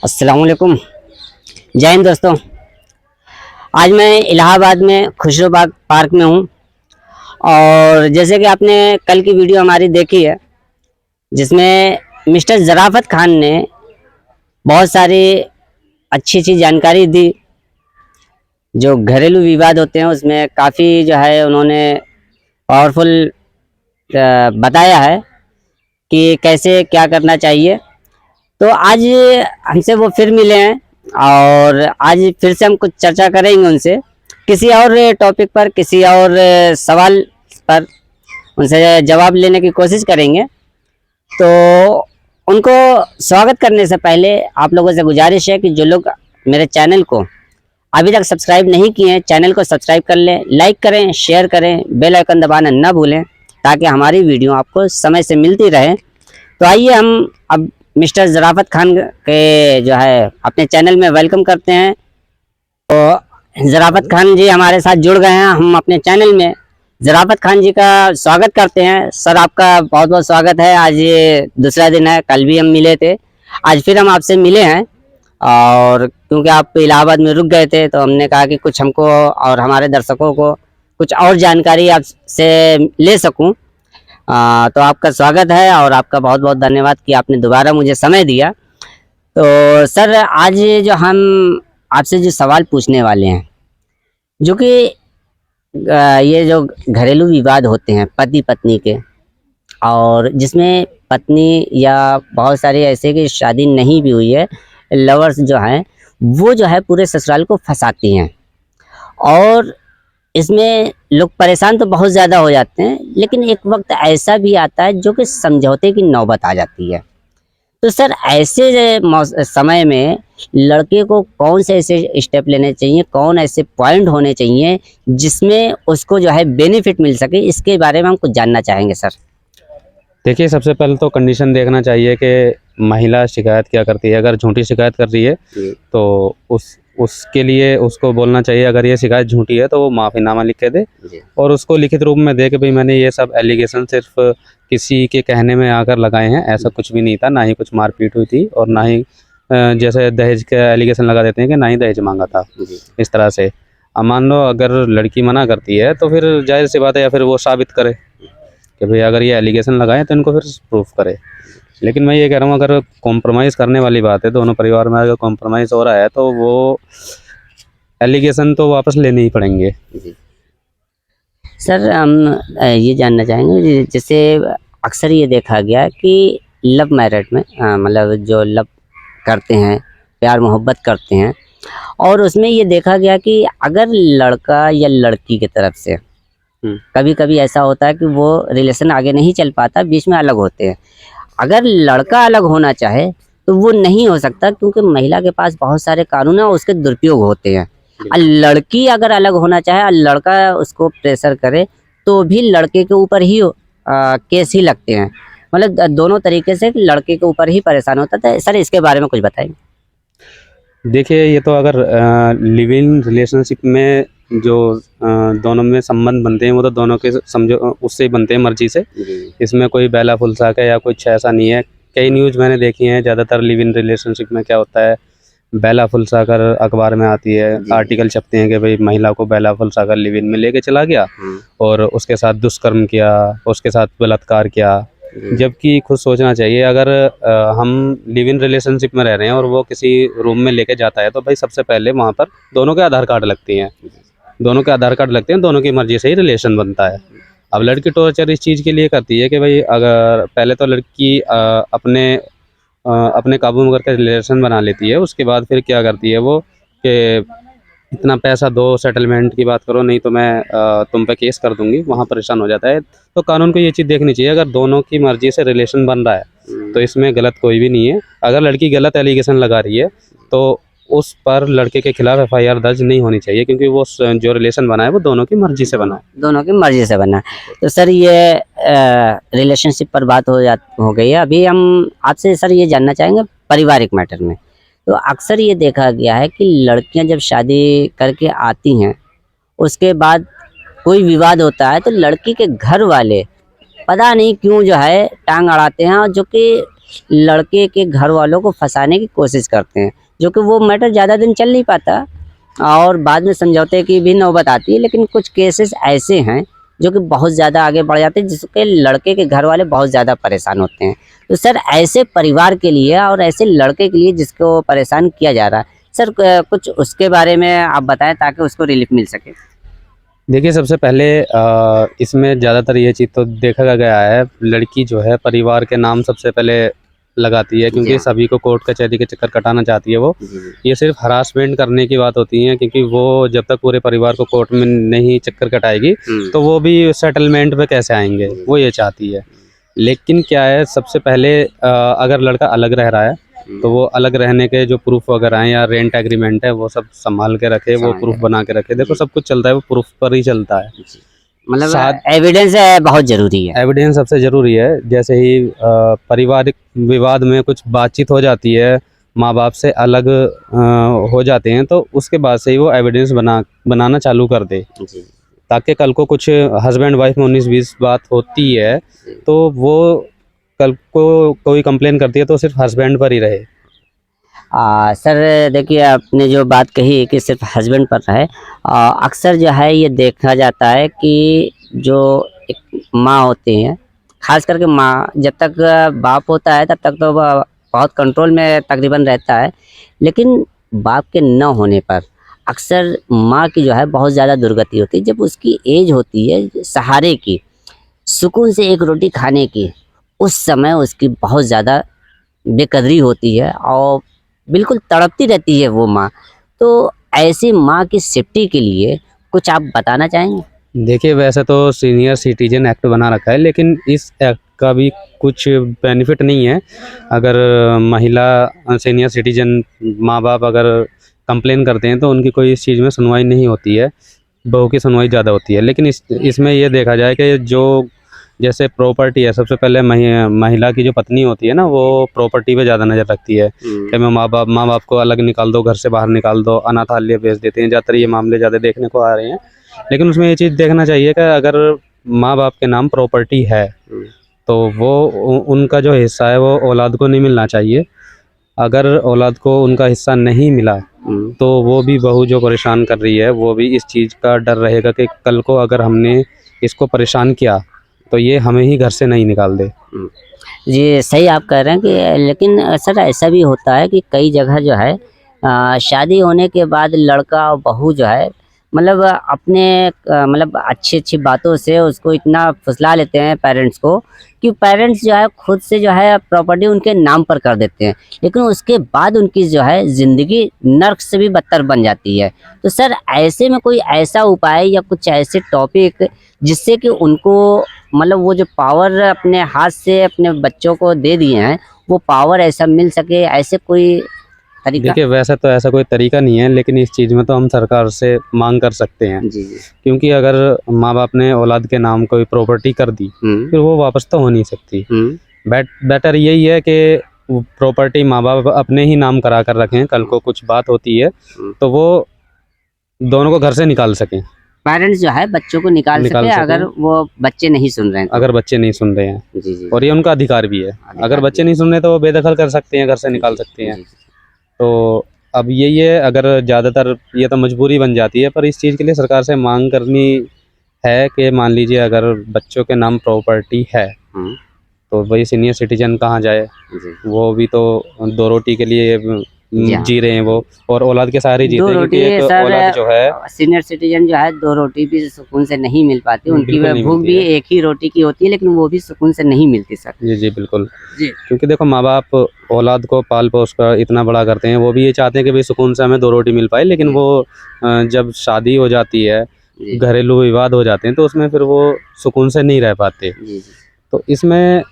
अस्सलाम वालेकुम। जय हिंद दोस्तों। आज मैं इलाहाबाद में खुशरूबाग पार्क में हूँ और जैसे कि आपने कल की वीडियो हमारी देखी है जिसमें मिस्टर ज़राफ़त खान ने बहुत सारी अच्छी अच्छी जानकारी दी। जो घरेलू विवाद होते हैं उसमें काफ़ी जो है उन्होंने पावरफुल बताया है कि कैसे क्या करना चाहिए। तो आज हमसे वो फिर मिले हैं और आज फिर से हम कुछ चर्चा करेंगे उनसे किसी और टॉपिक पर, किसी और सवाल पर उनसे जवाब लेने की कोशिश करेंगे। तो उनको स्वागत करने से पहले आप लोगों से गुजारिश है कि जो लोग मेरे चैनल को अभी तक सब्सक्राइब नहीं किए हैं, चैनल को सब्सक्राइब कर लें, लाइक करें, शेयर करें, बेल आइकन दबाना ना भूलें ताकि हमारी वीडियो आपको समय से मिलती रहे। तो आइए हम अब मिस्टर ज़राफ़त खान के जो है अपने चैनल में वेलकम करते हैं। तो ज़राफ़त खान जी हमारे साथ जुड़ गए हैं, हम अपने चैनल में ज़राफ़त खान जी का स्वागत करते हैं। सर आपका बहुत बहुत स्वागत है। आज ये दूसरा दिन है, कल भी हम मिले थे, आज फिर हम आपसे मिले हैं और क्योंकि आप इलाहाबाद में रुक गए थे तो हमने कहा कि कुछ हमको और हमारे दर्शकों को कुछ और जानकारी आपसे ले सकूं। तो आपका स्वागत है और आपका बहुत बहुत धन्यवाद कि आपने दोबारा मुझे समय दिया। तो सर आज जो हम आपसे जो सवाल पूछने वाले हैं, जो कि ये जो घरेलू विवाद होते हैं पति पत्नी के, और जिसमें पत्नी या बहुत सारे ऐसे की शादी नहीं भी हुई है, लवर्स जो हैं वो जो है पूरे ससुराल को फंसाती हैं और इसमें लोग परेशान तो बहुत ज़्यादा हो जाते हैं, लेकिन एक वक्त ऐसा भी आता है जो कि समझौते की नौबत आ जाती है। तो सर ऐसे समय में लड़के को कौन से ऐसे स्टेप लेने चाहिए, कौन ऐसे पॉइंट होने चाहिए जिसमें उसको जो है बेनिफिट मिल सके, इसके बारे में हम कुछ जानना चाहेंगे सर। देखिए, सबसे पहले तो कंडीशन देखना चाहिए कि महिला शिकायत क्या करती है। अगर झूठी शिकायत कर रही है तो उसके लिए उसको बोलना चाहिए, अगर ये शिकायत झूठी है तो वो माफ़ीनामा लिख के दे और उसको लिखित रूप में दे कि भाई मैंने ये सब एलिगेशन सिर्फ किसी के कहने में आकर लगाए हैं, ऐसा कुछ भी नहीं था, ना ही कुछ मारपीट हुई थी और ना ही जैसे दहेज का एलिगेशन लगा देते हैं कि ना ही दहेज मांगा था। इस तरह से अब मान लो अगर लड़की मना करती है तो फिर जाहिर सी बात है, या फिर वो साबित करे कि भाई अगर ये एलिगेशन लगाए तो इनको फिर प्रूफ करे। लेकिन मैं ये कह रहा हूँ, अगर कॉम्प्रोमाइज़ करने वाली बात है, दोनों परिवार में अगर कॉम्प्रोमाइज़ हो रहा है तो वो एलिगेशन तो वापस लेने ही पड़ेंगे। सर हम ये जानना चाहेंगे, जैसे अक्सर ये देखा गया कि लव मैरिज में मतलब जो लव करते हैं, प्यार मोहब्बत करते हैं, और उसमें ये देखा गया कि अगर लड़का या लड़की की तरफ से कभी कभी ऐसा होता है कि वो रिलेशन आगे नहीं चल पाता, बीच में अलग होते हैं। अगर लड़का अलग होना चाहे तो वो नहीं हो सकता क्योंकि महिला के पास बहुत सारे कानून हैं और उसके दुरुपयोग होते हैं। और लड़की अगर अलग होना चाहे और लड़का उसको प्रेशर करे तो भी लड़के के ऊपर ही केस ही लगते हैं। मतलब दोनों तरीके से लड़के के ऊपर ही परेशान होता था। सर इसके बारे में कुछ बताएंगे। देखिए, ये तो अगर लिव इन रिलेशनशिप में जो दोनों में संबंध बनते हैं वो तो दोनों के समझो उससे ही बनते हैं, मर्जी से। इसमें कोई बेला फुलसा का या कुछ ऐसा नहीं है। कई न्यूज़ मैंने देखी हैं, ज़्यादातर लिव इन रिलेशनशिप में क्या होता है, बेला फुलसा कर अखबार में आती है, आर्टिकल छपते हैं कि भाई महिला को बेला फुलसा कर लिव इन में लेके चला गया और उसके साथ दुष्कर्म किया, उसके साथ बलात्कार किया। जबकि खुद सोचना चाहिए, अगर हम लिव इन रिलेशनशिप में रह रहे हैं और वो किसी रूम में लेके जाता है तो भाई सबसे पहले वहाँ पर दोनों के आधार कार्ड लगती हैं, दोनों के आधार कार्ड लगते हैं, दोनों की मर्जी से ही रिलेशन बनता है। अब लड़की टॉर्चर इस चीज़ के लिए करती है कि भाई अगर पहले तो लड़की अपने काबू में करके रिलेशन बना लेती है, उसके बाद फिर क्या करती है वो कि इतना पैसा दो, सेटलमेंट की बात करो, नहीं तो मैं तुम पे केस कर दूंगी, वहाँ परेशान हो जाता है। तो कानून को ये चीज़ देखनी चाहिए, अगर दोनों की मर्जी से रिलेशन बन रहा है तो इसमें गलत कोई भी नहीं है। अगर लड़की गलत एलिगेशन लगा रही है तो उस पर लड़के के खिलाफ FIR दर्ज नहीं होनी चाहिए, क्योंकि वो जो रिलेशन बना है वो दोनों की मर्जी से बना है। दोनों की मर्जी से बना है। तो सर ये रिलेशनशिप पर बात हो गई है। अभी हम आपसे सर ये जानना चाहेंगे पारिवारिक मैटर में। तो अक्सर ये देखा गया है कि लड़कियां जब शादी करके आती हैं उसके बाद कोई विवाद होता है तो लड़की के घर वाले पता नहीं क्यों जो है टांग अड़ाते हैं, और जो कि लड़के के घर वालों को फंसाने की कोशिश करते हैं, जो कि वो मैटर ज़्यादा दिन चल नहीं पाता और बाद में समझौते की भी नौबत आती है। लेकिन कुछ केसेस ऐसे हैं जो कि बहुत ज़्यादा आगे बढ़ जाते हैं, जिसके लड़के के घर वाले बहुत ज़्यादा परेशान होते हैं। तो सर, ऐसे परिवार के लिए और ऐसे लड़के के लिए जिसको परेशान किया जा रहा है, सर कुछ उसके बारे में आप बताएं ताकि उसको रिलीफ मिल सके। देखिए, सबसे पहले इसमें ज़्यादातर ये चीज़ तो देखा गया है, लड़की जो है परिवार के नाम सबसे पहले लगाती है, क्योंकि सभी को कोर्ट कचहरी के चक्कर कटाना चाहती है वो। ये सिर्फ हरासमेंट करने की बात होती है, क्योंकि वो जब तक पूरे परिवार को कोर्ट में नहीं चक्कर कटाएगी तो वो भी सेटलमेंट पे कैसे आएंगे, वो ये चाहती है। लेकिन क्या है, सबसे पहले अगर लड़का अलग रह रहा है तो वो अलग रहने के जो प्रूफ वगैरह हैं या रेंट एग्रीमेंट है वो सब संभाल के रखे, वो प्रूफ बना के रखे। देखो, सब कुछ चलता है वो प्रूफ पर ही चलता है। मतलब एविडेंस बहुत ज़रूरी है। एविडेंस सबसे ज़रूरी है। जैसे ही पारिवारिक विवाद में कुछ बातचीत हो जाती है, माँ बाप से अलग हो जाते हैं, तो उसके बाद से ही वो एविडेंस बनाना चालू कर दे, ताकि कल को कुछ हस्बैंड वाइफ में 19-20 बात होती है तो वो कल को कोई कंप्लेन करती है तो सिर्फ हस्बैंड पर ही रहे। सर देखिए, आपने जो बात कही कि सिर्फ हस्बैंड पर रहे, अक्सर जो है ये देखा जाता है कि जो एक माँ होती हैं, खास करके माँ, जब तक बाप होता है तब तक तो वह बहुत कंट्रोल में तकरीबन रहता है, लेकिन बाप के न होने पर अक्सर माँ की जो है बहुत ज़्यादा दुर्गति होती है। जब उसकी एज होती है सहारे की, सुकून से एक रोटी खाने की, उस समय उसकी बहुत ज़्यादा बेकदरी होती है और बिल्कुल तड़पती रहती है वो माँ। तो ऐसी माँ की सेफ्टी के लिए कुछ आप बताना चाहेंगे? देखिए, वैसे तो सीनियर सिटीजन एक्ट बना रखा है, लेकिन इस एक्ट का भी कुछ बेनिफिट नहीं है। अगर महिला सीनियर सिटीजन माँ बाप अगर कंप्लेन करते हैं तो उनकी कोई इस चीज़ में सुनवाई नहीं होती है, बहू की सुनवाई ज़्यादा होती है। लेकिन इसमें ये देखा जाए कि जो जैसे प्रॉपर्टी है, सबसे पहले महिला की जो पत्नी होती है ना, वो प्रॉपर्टी पे ज़्यादा नज़र रखती है कि मैं माँ बाप को अलग निकाल दो, घर से बाहर निकाल दो, अनाथालय भेज देते हैं। ज़्यादातर ये मामले ज़्यादा देखने को आ रहे हैं। लेकिन उसमें ये चीज़ देखना चाहिए कि अगर माँ बाप के नाम प्रॉपर्टी है तो वो उनका जो हिस्सा है वो औलाद को नहीं मिलना चाहिए। अगर औलाद को उनका हिस्सा नहीं मिला तो वो भी बहू जो परेशान कर रही है वो भी इस चीज़ का डर रहेगा कि कल को अगर हमने इसको परेशान किया तो ये हमें ही घर से नहीं निकाल दे। जी, सही आप कह रहे हैं कि, लेकिन सर ऐसा भी होता है कि कई जगह जो है शादी होने के बाद लड़का और बहू जो है मतलब अपने मतलब अच्छी बातों से उसको इतना फुसला लेते हैं पेरेंट्स को कि पेरेंट्स जो है खुद से जो है प्रॉपर्टी उनके नाम पर कर देते हैं, लेकिन उसके बाद उनकी जो है ज़िंदगी नर्क से भी बदतर बन जाती है। तो सर, ऐसे में कोई ऐसा उपाय या कुछ ऐसे टॉपिक जिससे कि उनको मतलब वो जो पावर अपने हाथ से अपने बच्चों को दे दिए हैं वो पावर ऐसा मिल सके, ऐसे कोई तरीका? देखिए, वैसे तो ऐसा कोई तरीका नहीं है, लेकिन इस चीज़ में तो हम सरकार से मांग कर सकते हैं। जी जी। क्योंकि अगर माँ बाप ने औलाद के नाम कोई प्रॉपर्टी कर दी फिर वो वापस तो हो नहीं सकती। बेटर यही है कि प्रॉपर्टी माँ बाप अपने ही नाम करा कर रखें, कल को कुछ बात होती है तो वो दोनों को घर से निकाल सकें। पेरेंट्स जो है बच्चों को निकाल सके अगर वो बच्चे नहीं सुन रहे हैं तो। अगर बच्चे नहीं सुन रहे हैं, जी जी। और ये उनका अधिकार भी है। अगर बच्चे नहीं सुन रहे तो वो बेदखल कर सकते हैं, घर से निकाल सकते हैं। तो अब यही है, अगर ज़्यादातर ये तो मजबूरी बन जाती है, पर इस चीज़ के लिए सरकार से मांग करनी है कि मान लीजिए अगर बच्चों के नाम प्रॉपर्टी है तो भाई सीनियर सिटीजन कहाँ जाए, वो भी तो दो रोटी के लिए जी रहे हैं वो, और औलाद के सहारे जीते हैं, क्योंकि एक औलाद जो है सीनियर सिटीजन जो है दो रोटी भी सुकून से नहीं मिल पाती, उनकी भूख भी एक ही रोटी की होती है, लेकिन वो भी सुकून से नहीं मिलती सर। जी जी बिल्कुल जी। क्योंकि देखो, माँ बाप औलाद को पाल पोस कर इतना बड़ा करते हैं, वो भी ये चाहते हैं कि भाई सुकून से हमें दो रोटी मिल पाए। लेकिन वो जब शादी हो जाती है, घरेलू विवाद हो जाते हैं, तो उसमें फिर वो सुकून से नहीं रह पाते। तो इसमें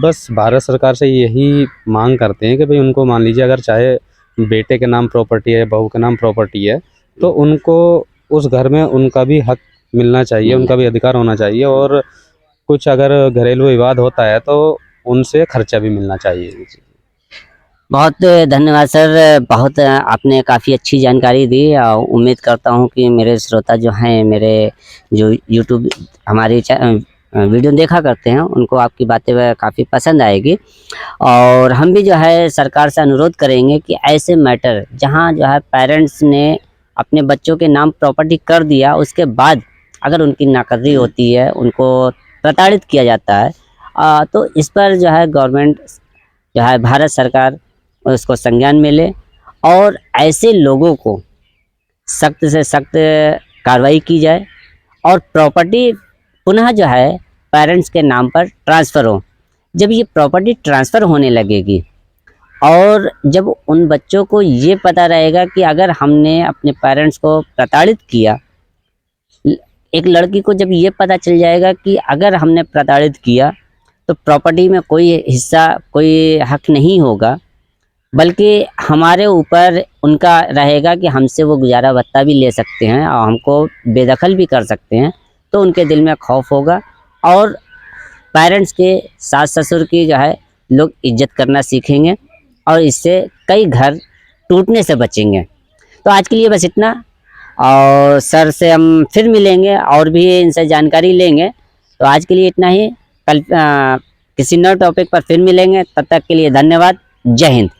बस भारत सरकार से यही मांग करते हैं कि भाई उनको मान लीजिए अगर चाहे बेटे के नाम प्रॉपर्टी है, बहू के नाम प्रॉपर्टी है, तो उनको उस घर में उनका भी हक मिलना चाहिए, उनका भी अधिकार होना चाहिए। और कुछ अगर घरेलू विवाद होता है तो उनसे खर्चा भी मिलना चाहिए। बहुत धन्यवाद सर, बहुत आपने काफ़ी अच्छी जानकारी दी। उम्मीद करता हूँ कि मेरे श्रोता जो हैं, मेरे जो यूट्यूब हमारी वीडियो देखा करते हैं, उनको आपकी बातें वह काफ़ी पसंद आएगी। और हम भी जो है सरकार से अनुरोध करेंगे कि ऐसे मैटर जहां जो है पेरेंट्स ने अपने बच्चों के नाम प्रॉपर्टी कर दिया, उसके बाद अगर उनकी नाकदरी होती है, उनको प्रताड़ित किया जाता है, तो इस पर जो है गवर्नमेंट जो है भारत सरकार उसको संज्ञान में ले और ऐसे लोगों को सख्त से सख्त कार्रवाई की जाए और प्रॉपर्टी पुनः जो है पेरेंट्स के नाम पर ट्रांसफ़र हो। जब ये प्रॉपर्टी ट्रांसफ़र होने लगेगी और जब उन बच्चों को ये पता रहेगा कि अगर हमने अपने पेरेंट्स को प्रताड़ित किया, एक लड़की को जब ये पता चल जाएगा कि अगर हमने प्रताड़ित किया तो प्रॉपर्टी में कोई हिस्सा, कोई हक नहीं होगा, बल्कि हमारे ऊपर उनका रहेगा कि हमसे वो गुजारा भत्ता भी ले सकते हैं और हमको बेदखल भी कर सकते हैं, तो उनके दिल में खौफ होगा और पेरेंट्स के सास ससुर की जो है लोग इज्जत करना सीखेंगे और इससे कई घर टूटने से बचेंगे। तो आज के लिए बस इतना, और सर से हम फिर मिलेंगे और भी इनसे जानकारी लेंगे। तो आज के लिए इतना ही, कल किसी नए टॉपिक पर फिर मिलेंगे। तब तक के लिए धन्यवाद। जय हिंद।